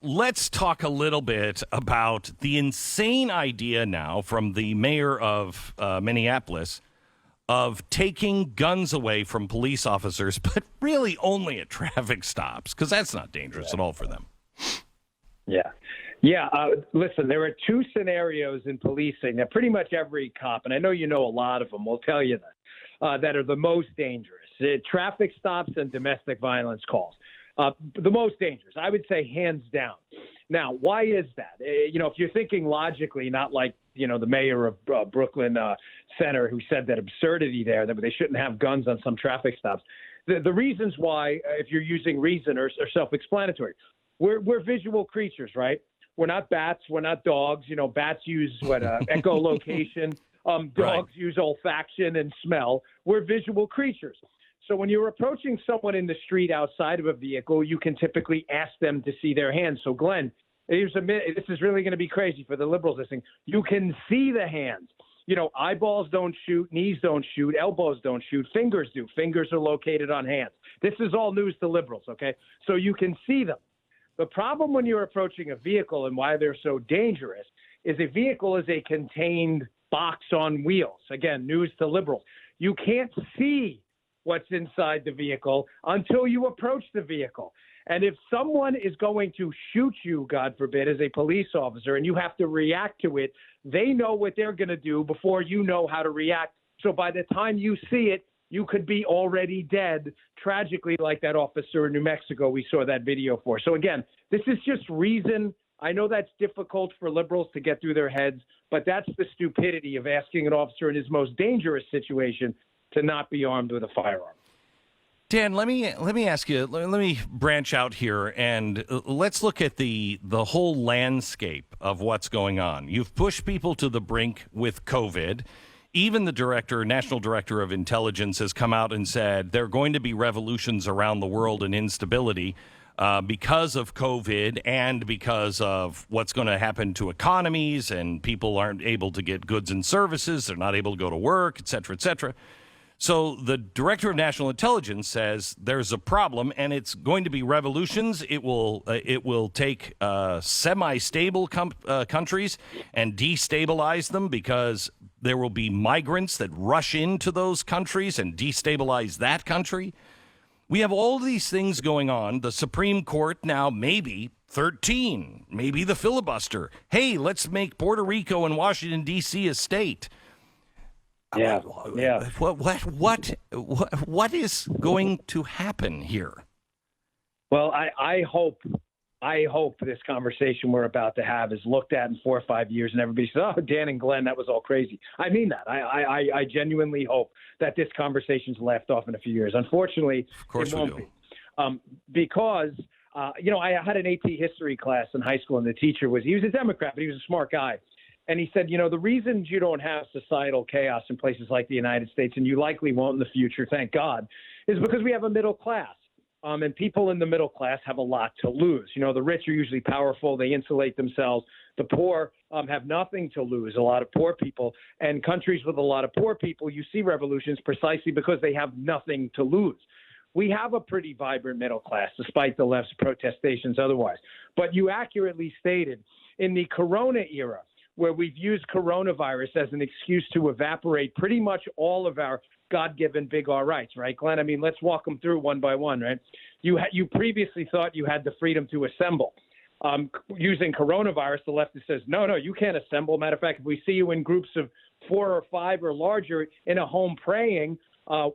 Let's talk a little bit about the insane idea now from the mayor of Minneapolis of taking guns away from police officers, but really only at traffic stops, because that's not dangerous at all for them. Yeah. Yeah. Listen, there are two scenarios in policing that pretty much every cop, and I know you know a lot of them, will tell you that are the most dangerous. Traffic stops and domestic violence calls. The most dangerous, I would say, hands down. Now, why is that? If you're thinking logically, not like, the mayor of Brooklyn Center who said that absurdity there, that they shouldn't have guns on some traffic stops. The reasons why, if you're using reason, are self-explanatory. We're visual creatures, right? We're not bats. We're not dogs. Bats use echolocation. Dogs use olfaction and smell. We're visual creatures. So when you're approaching someone in the street outside of a vehicle, you can typically ask them to see their hands. So, Glenn, this is really going to be crazy for the liberals listening. You can see the hands. Eyeballs don't shoot, knees don't shoot, elbows don't shoot, fingers do. Fingers are located on hands. This is all news to liberals, okay? So you can see them. The problem when you're approaching a vehicle and why they're so dangerous is a vehicle is a contained box on wheels. Again, news to liberals. You can't see what's inside the vehicle until you approach the vehicle. And if someone is going to shoot you, God forbid, as a police officer, and you have to react to it, they know what they're going to do before you know how to react. So by the time you see it, you could be already dead, tragically, like that officer in New Mexico we saw that video for. So again, this is just reason. I know that's difficult for liberals to get through their heads, but that's the stupidity of asking an officer in his most dangerous situation to not be armed with a firearm. Dan, let me ask you. Let me branch out here and let's look at the whole landscape of what's going on. You've pushed people to the brink with COVID. Even the national director of intelligence has come out and said there are going to be revolutions around the world and instability because of COVID and because of what's going to happen to economies, and people aren't able to get goods and services. They're not able to go to work, et cetera, et cetera. So the director of national intelligence says there's a problem, and it's going to be revolutions. It will take semi-stable countries and destabilize them because there will be migrants that rush into those countries and destabilize that country. We have all these things going on. The Supreme Court now, maybe 13, maybe the filibuster. Hey, let's make Puerto Rico and Washington, D.C. a state. Yeah. What is going to happen here? Well, I hope this conversation we're about to have is looked at in 4 or 5 years and everybody says, "Oh, Dan and Glenn, that was all crazy." I mean that. I genuinely hope that this conversation's laughed off in a few years. Unfortunately, it won't be. Because I had an AP history class in high school, and the teacher he was a Democrat, but he was a smart guy. And he said, the reasons you don't have societal chaos in places like the United States, and you likely won't in the future, thank God, is because we have a middle class. And people in the middle class have a lot to lose. The rich are usually powerful. They insulate themselves. The poor have nothing to lose, a lot of poor people. And countries with a lot of poor people, you see revolutions precisely because they have nothing to lose. We have a pretty vibrant middle class, despite the left's protestations otherwise. But you accurately stated, in the Corona era, where we've used coronavirus as an excuse to evaporate pretty much all of our God-given big R rights, right, Glenn? I mean, let's walk them through one by one, right? You previously thought you had the freedom to assemble. Using coronavirus, the leftist says, no, you can't assemble. Matter of fact, if we see you in groups of 4 or 5 or larger in a home praying,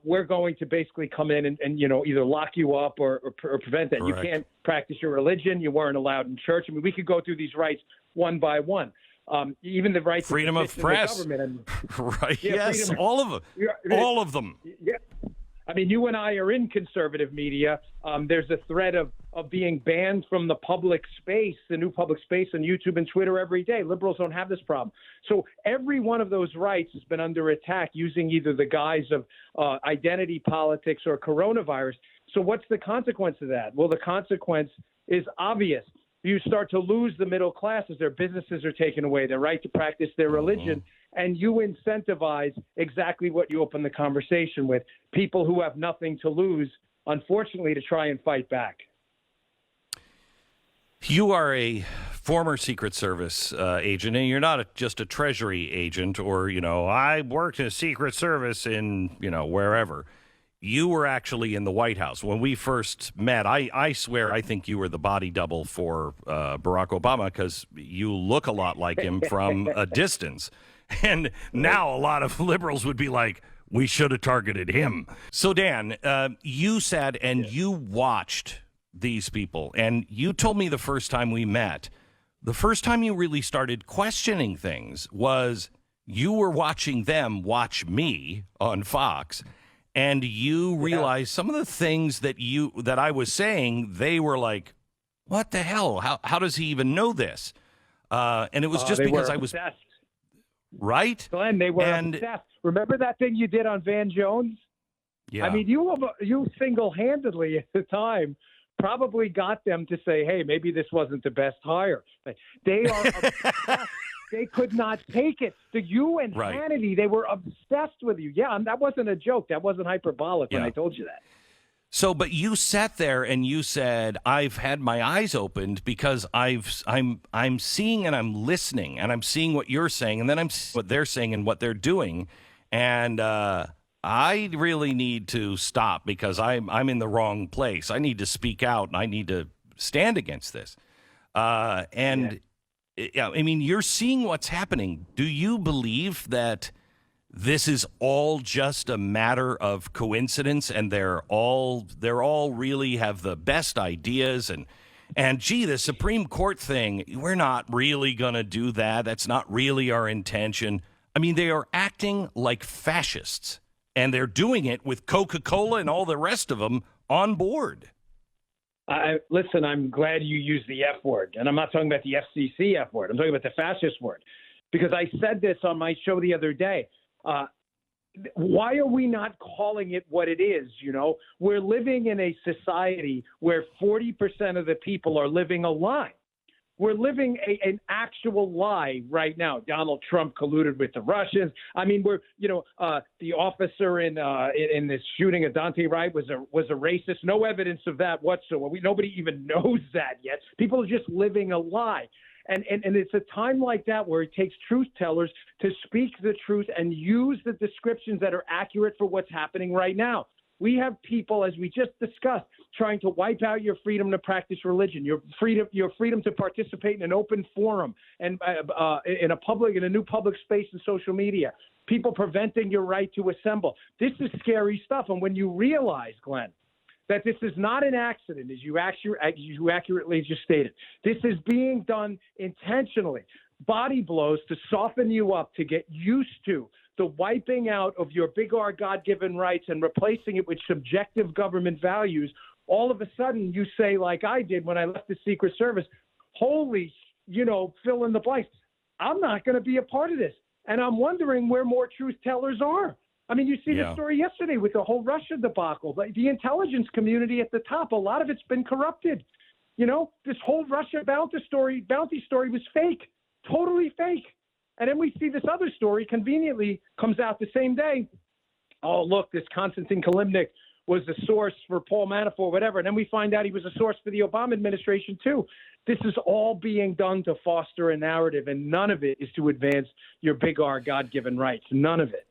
we're going to basically come in and either lock you up or prevent that. Correct. You can't practice your religion. You weren't allowed in church. I mean, we could go through these rights one by one. Even the right freedom of press, right? Yeah, yes, all of them, all of them. Yeah, I mean, you and I are in conservative media. There's a threat of being banned from the public space, the new public space on YouTube and Twitter every day. Liberals don't have this problem. So every one of those rights has been under attack using either the guise of identity politics or coronavirus. So what's the consequence of that? Well, the consequence is obvious. You start to lose the middle class as their businesses are taken away, their right to practice their religion, and you incentivize exactly what you open the conversation with, people who have nothing to lose, unfortunately, to try and fight back. You are a former Secret Service agent, and you're not just a Treasury agent or, I worked in Secret Service in, wherever. You were actually in the White House. When we first met, I swear I think you were the body double for Barack Obama because you look a lot like him from a distance. And now a lot of liberals would be like, we should have targeted him. So, Dan, you sat and you watched these people, and you told me the first time we met, the first time you really started questioning things was you were watching them watch me on Fox, and you realized some of the things that I was saying, they were like, what the hell? How does he even know this? And it was just because I was obsessed. Right? Glenn, they were obsessed. Remember that thing you did on Van Jones? Yeah. I mean, you single-handedly at the time probably got them to say, hey, maybe this wasn't the best hire. They are obsessed. They could not take it. You and Hannity, they were obsessed with you. Yeah, that wasn't a joke. That wasn't hyperbolic when I told you that. So, but you sat there and you said, I've had my eyes opened because I'm seeing and I'm listening and I'm seeing what you're saying and then I'm seeing what they're saying and what they're doing. And I really need to stop because I'm in the wrong place. I need to speak out and I need to stand against this. I mean, you're seeing what's happening. Do you believe that this is all just a matter of coincidence and they're all really have the best ideas and gee, the Supreme Court thing, we're not really going to do that. That's not really our intention. I mean, they are acting like fascists and they're doing it with Coca-Cola and all the rest of them on board. Listen, I'm glad you used the F word, and I'm not talking about the FCC F word. I'm talking about the fascist word, because I said this on my show the other day. Why are we not calling it what it is? We're living in a society where 40% of the people are living a lie. We're living an actual lie right now. Donald Trump colluded with the Russians. I mean, the officer in this shooting of Dante Wright was a racist. No evidence of that whatsoever. Nobody even knows that yet. People are just living a lie. And it's a time like that where it takes truth tellers to speak the truth and use the descriptions that are accurate for what's happening right now. We have people, as we just discussed, trying to wipe out your freedom to practice religion, your freedom to participate in an open forum and in a new public space in social media. People preventing your right to assemble. This is scary stuff. And when you realize, Glenn, that this is not an accident, as you accurately just stated, this is being done intentionally. Body blows to soften you up, to get used to the wiping out of your big R God-given rights and replacing it with subjective government values. All of a sudden, you say, like I did when I left the Secret Service, holy, fill in the blanks. I'm not going to be a part of this. And I'm wondering where more truth tellers are. I mean, you see the story yesterday with the whole Russia debacle. The intelligence community at the top, a lot of it's been corrupted. This whole Russia bounty story was fake, totally fake. And then we see this other story conveniently comes out the same day. Oh, look, this Konstantin Kilimnik was the source for Paul Manafort, whatever. And then we find out he was a source for the Obama administration, too. This is all being done to foster a narrative, and none of it is to advance your big R God-given rights. None of it.